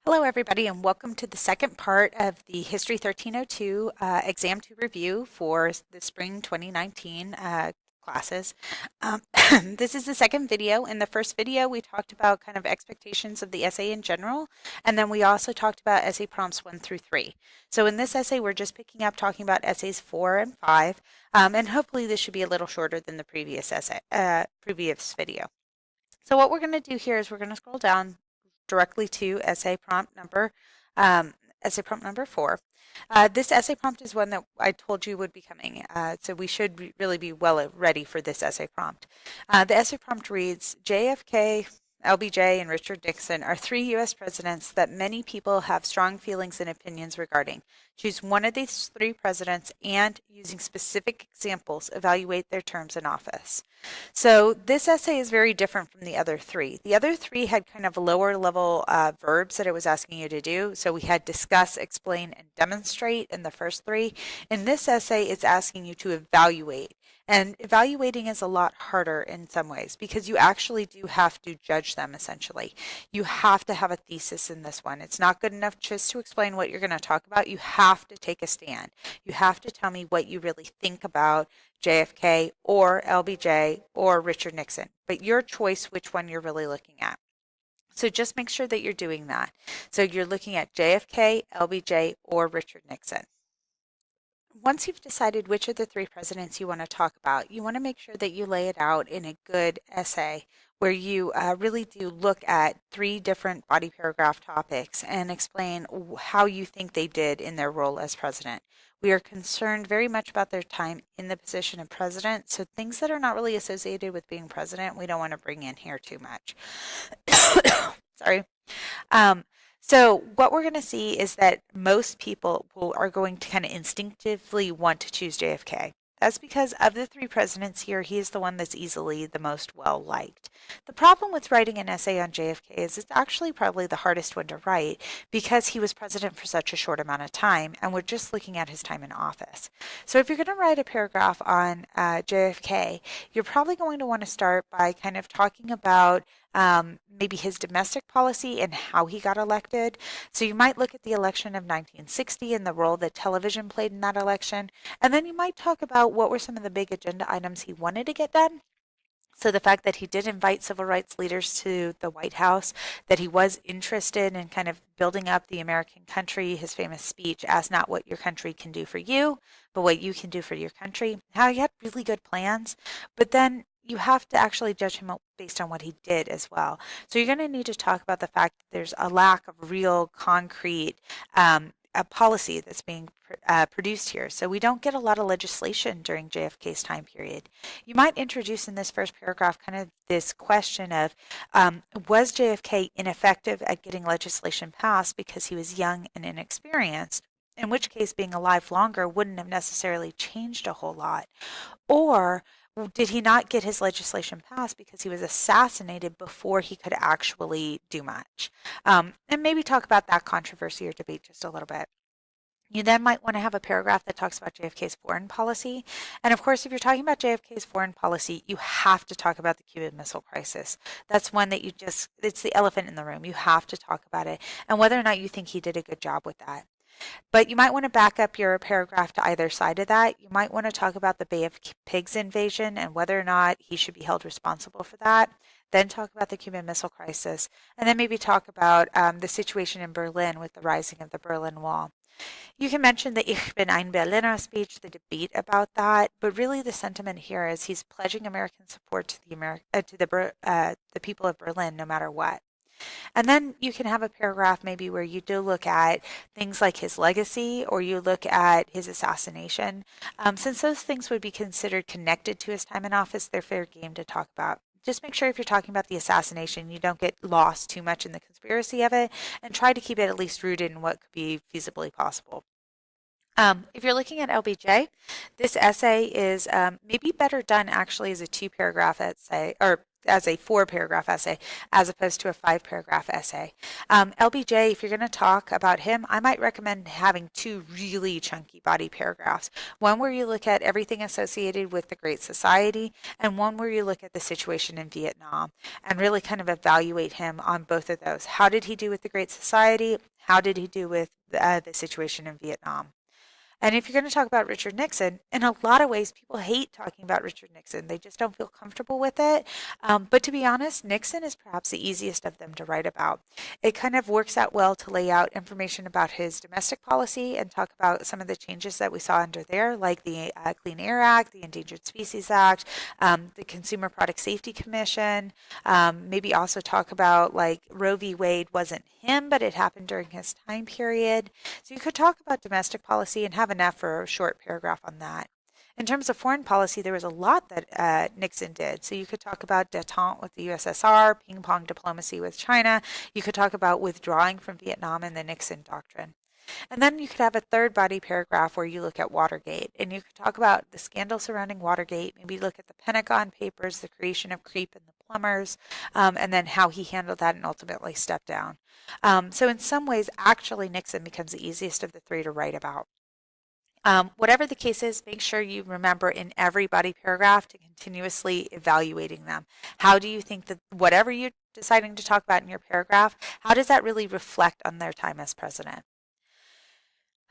Hello, everybody, and welcome to the second part of the History 1302 Exam 2 review for the spring 2019 classes. Um, this is the second video. In the first video, we talked about kind of expectations of the essay in general, and then we also talked about essay prompts 1 through 3. So in this essay, we're just picking up talking about essays 4 and 5, and hopefully this should be a little shorter than the previous video. So what we're going to do here is we're going to scroll down directly to um, essay prompt number 4. This essay prompt is one that I told you would be coming, so we should really be well ready for this essay prompt. The essay prompt reads, JFK, LBJ, and Richard Nixon are three U.S. presidents that many people have strong feelings and opinions regarding. Choose one of these three presidents and, using specific examples, evaluate their terms in office. So this essay is very different from the other three. The other three had kind of lower level verbs that it was asking you to do. So we had discuss, explain, and demonstrate in the first three. In this essay, it's asking you to evaluate. And evaluating is a lot harder in some ways because you actually do have to judge them essentially. You have to have a thesis in this one. It's not good enough just to explain what you're going to talk about. You have to take a stand. You have to tell me what you really think about JFK or LBJ or Richard Nixon, but your choice which one you're really looking at. So just make sure that you're doing that. So you're looking at JFK, LBJ, or Richard Nixon. Once you've decided which of the three presidents you want to talk about, you want to make sure that you lay it out in a good essay where you really do look at three different body paragraph topics and explain how you think they did in their role as president. We are concerned very much about their time in the position of president, so things that are not really associated with being president, we don't want to bring in here too much. Sorry. Um, so what we're going to see is that most people are going to kind of instinctively want to choose JFK. That's because of the three presidents here, he is the one that's easily the most well liked. The problem with writing an essay on JFK is it's actually probably the hardest one to write because he was president for such a short amount of time, and we're just looking at his time in office. So if you're going to write a paragraph on JFK, you're probably going to want to start by kind of talking about maybe his domestic policy and how he got elected. So you might look at the election of 1960 and the role that television played in that election. And then you might talk about what were some of the big agenda items he wanted to get done. So the fact that he did invite civil rights leaders to the White House, that he was interested in kind of building up the American country, his famous speech, ask not what your country can do for you, but what you can do for your country, how he had really good plans, but then you have to actually judge him based on what he did as well. So you're going to need to talk about the fact that there's a lack of real concrete a policy that's being produced here. So we don't get a lot of legislation during JFK's time period. You might introduce in this first paragraph kind of this question of was JFK ineffective at getting legislation passed because he was young and inexperienced? In which case, being alive longer wouldn't have necessarily changed a whole lot. Or did he not get his legislation passed because he was assassinated before he could actually do much? And maybe talk about that controversy or debate just a little bit. You then might want to have a paragraph that talks about JFK's foreign policy. And of course, if you're talking about JFK's foreign policy, you have to talk about the Cuban Missile Crisis. That's one that it's the elephant in the room. You have to talk about it and whether or not you think he did a good job with that. But you might want to back up your paragraph to either side of that. You might want to talk about the Bay of Pigs invasion and whether or not he should be held responsible for that. Then talk about the Cuban Missile Crisis. And then maybe talk about the situation in Berlin with the rising of the Berlin Wall. You can mention the Ich bin ein Berliner speech, the debate about that, but really the sentiment here is he's pledging American support to the people of Berlin no matter what. And then you can have a paragraph maybe where you do look at things like his legacy or you look at his assassination. Since those things would be considered connected to his time in office, they're fair game to talk about. Just make sure if you're talking about the assassination, you don't get lost too much in the conspiracy of it and try to keep it at least rooted in what could be feasibly possible. If you're looking at LBJ, this essay is maybe better done actually as a two paragraph essay, or as a 4-paragraph essay as opposed to a 5-paragraph essay. LBJ, if you're going to talk about him, I might recommend having 2 really chunky body paragraphs. One where you look at everything associated with the Great Society, and one where you look at the situation in Vietnam and really kind of evaluate him on both of those. How did he do with the Great Society? How did he do with the situation in Vietnam? And if you're going to talk about Richard Nixon, in a lot of ways, people hate talking about Richard Nixon. They just don't feel comfortable with it. But to be honest, Nixon is perhaps the easiest of them to write about. It kind of works out well to lay out information about his domestic policy and talk about some of the changes that we saw under there, like the Clean Air Act, the Endangered Species Act, the Consumer Product Safety Commission. Maybe also talk about like Roe v. Wade wasn't him, but it happened during his time period. So you could talk about domestic policy and have enough for a short paragraph on that. In terms of foreign policy, there was a lot that Nixon did. So you could talk about détente with the USSR, ping pong diplomacy with China. You could talk about withdrawing from Vietnam and the Nixon Doctrine. And then you could have a third body paragraph where you look at Watergate and you could talk about the scandal surrounding Watergate, maybe look at the Pentagon Papers, the creation of CREEP and the plumbers, and then how he handled that and ultimately stepped down. So in some ways, actually, Nixon becomes the easiest of the 3 to write about. Whatever the case is, make sure you remember in every body paragraph to continuously evaluating them. How do you think that whatever you're deciding to talk about in your paragraph, how does that really reflect on their time as president?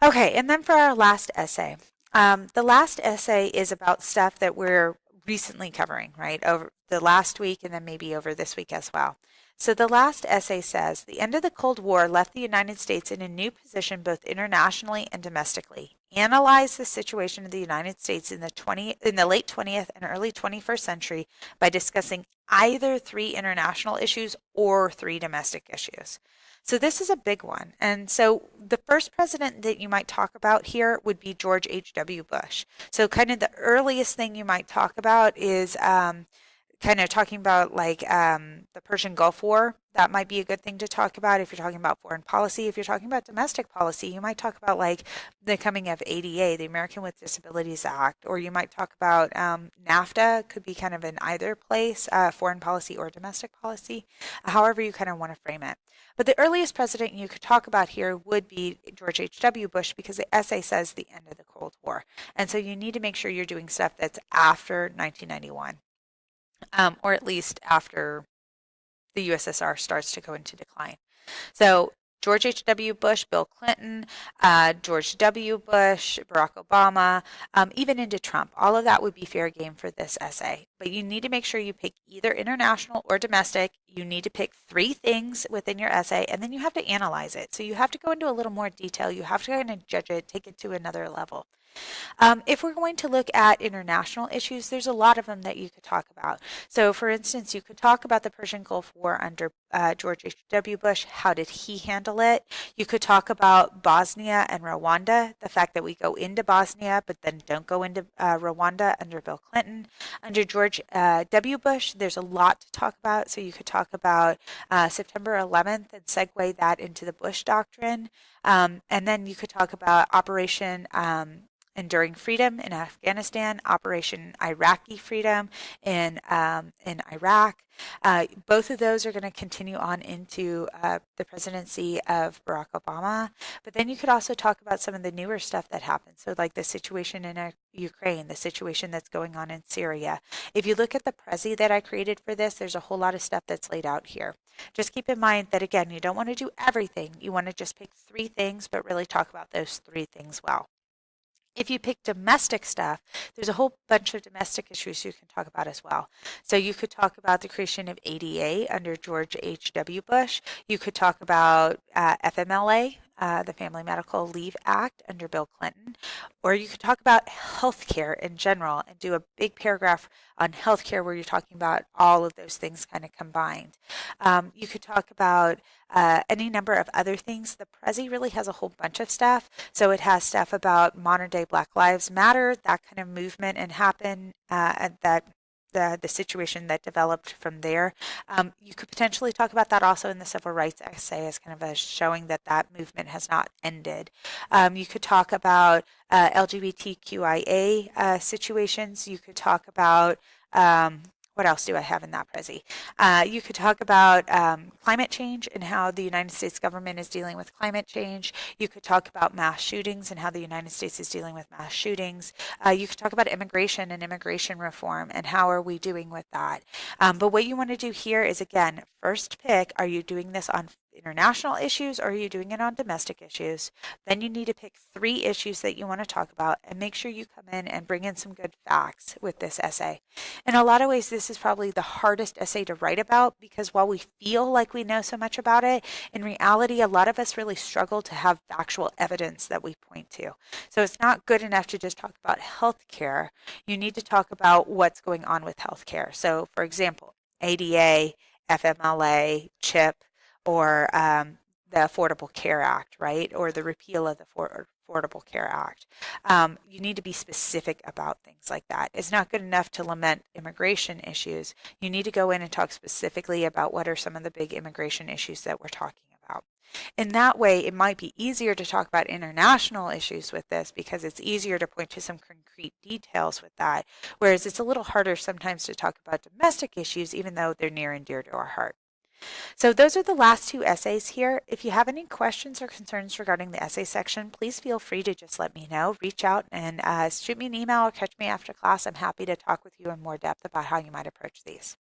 Okay, and then for our last essay. The last essay is about stuff that we're recently covering, right? Over the last week and then maybe over this week as well. So the last essay says, the end of the Cold War left the United States in a new position both internationally and domestically. Analyze the situation of the United States in the late 20th and early 21st century by discussing either 3 international issues or 3 domestic issues. So this is a big one. And so the first president that you might talk about here would be George H.W. Bush. So kind of the earliest thing you might talk about is kind of talking about like the Persian Gulf War. That might be a good thing to talk about if you're talking about foreign policy. If you're talking about domestic policy, you might talk about like the coming of ADA, the American with Disabilities Act, or you might talk about NAFTA, could be kind of in either place, foreign policy or domestic policy, however you kind of want to frame it. But the earliest president you could talk about here would be George H.W. Bush because the essay says the end of the Cold War. And so you need to make sure you're doing stuff that's after 1991. Or at least after the USSR starts to go into decline. So George H.W. Bush, Bill Clinton, George W. Bush, Barack Obama, even into Trump. All of that would be fair game for this essay. But you need to make sure you pick either international or domestic. You need to pick 3 things within your essay, and then you have to analyze it. So you have to go into a little more detail. You have to kind of judge it, take it to another level. If we're going to look at international issues, there's a lot of them that you could talk about. So, for instance, you could talk about the Persian Gulf War under George H.W. Bush. How did he handle it? You could talk about Bosnia and Rwanda, the fact that we go into Bosnia but then don't go into Rwanda under Bill Clinton. Under George W. Bush, there's a lot to talk about. So you could talk about September 11th and segue that into the Bush Doctrine. And then you could talk about Operation Enduring Freedom in Afghanistan, Operation Iraqi Freedom in Iraq. Both of those are going to continue on into the presidency of Barack Obama. But then you could also talk about some of the newer stuff that happened. So like the situation in Ukraine, the situation that's going on in Syria. If you look at the Prezi that I created for this, there's a whole lot of stuff that's laid out here. Just keep in mind that, again, you don't want to do everything. You want to just pick 3 things, but really talk about those 3 things well. If you pick domestic stuff, there's a whole bunch of domestic issues you can talk about as well. So you could talk about the creation of ADA under George H.W. Bush. You could talk about FMLA, the Family Medical Leave Act under Bill Clinton. Or you could talk about healthcare in general and do a big paragraph on healthcare where you're talking about all of those things kind of combined. You could talk about any number of other things. The Prezi really has a whole bunch of stuff. So it has stuff about modern day Black Lives Matter, that kind of movement and happen, and that the situation that developed from there. You could potentially talk about that also in the civil rights essay as kind of a showing that that movement has not ended. You could talk about LGBTQIA situations. You could talk about What else do I have in that Prezi? You could talk about climate change and how the United States government is dealing with climate change. You could talk about mass shootings and how the United States is dealing with mass shootings. You could talk about immigration and immigration reform and how are we doing with that. But what you want to do here is, again, first pick, are you doing this on international issues or are you doing it on domestic issues? Then you need to pick 3 issues that you want to talk about and make sure you come in and bring in some good facts with this essay. In a lot of ways, this is probably the hardest essay to write about because while we feel like we know so much about it, in reality, a lot of us really struggle to have factual evidence that we point to. So it's not good enough to just talk about healthcare. You need to talk about what's going on with healthcare. So, for example, ADA, FMLA, CHIP, or the Affordable Care Act, right? Or the repeal of the Affordable Care Act. You need to be specific about things like that. It's not good enough to lament immigration issues. You need to go in and talk specifically about what are some of the big immigration issues that we're talking about. In that way, it might be easier to talk about international issues with this because it's easier to point to some concrete details with that, whereas it's a little harder sometimes to talk about domestic issues, even though they're near and dear to our heart. So those are the last 2 essays here. If you have any questions or concerns regarding the essay section, please feel free to just let me know. Reach out and shoot me an email or catch me after class. I'm happy to talk with you in more depth about how you might approach these.